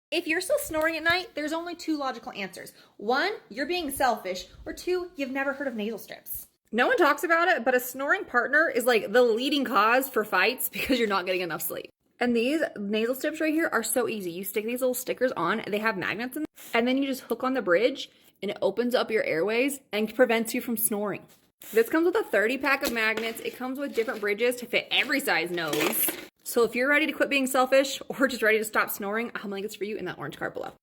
If you're still snoring at night, there's only two logical answers. One, you're being selfish, or two, you've never heard of nasal strips. No one talks about it, but a snoring partner is like the leading cause for fights because you're not getting enough sleep. And these nasal strips right here are so easy. You stick these little stickers on, they have magnets in them, and then you just hook on the bridge, and it opens up your airways and prevents you from snoring. This comes with a 30 pack of magnets. It comes with different bridges to fit every size nose. So if you're ready to quit being selfish or just ready to stop snoring, I'll link this for you in that orange card below.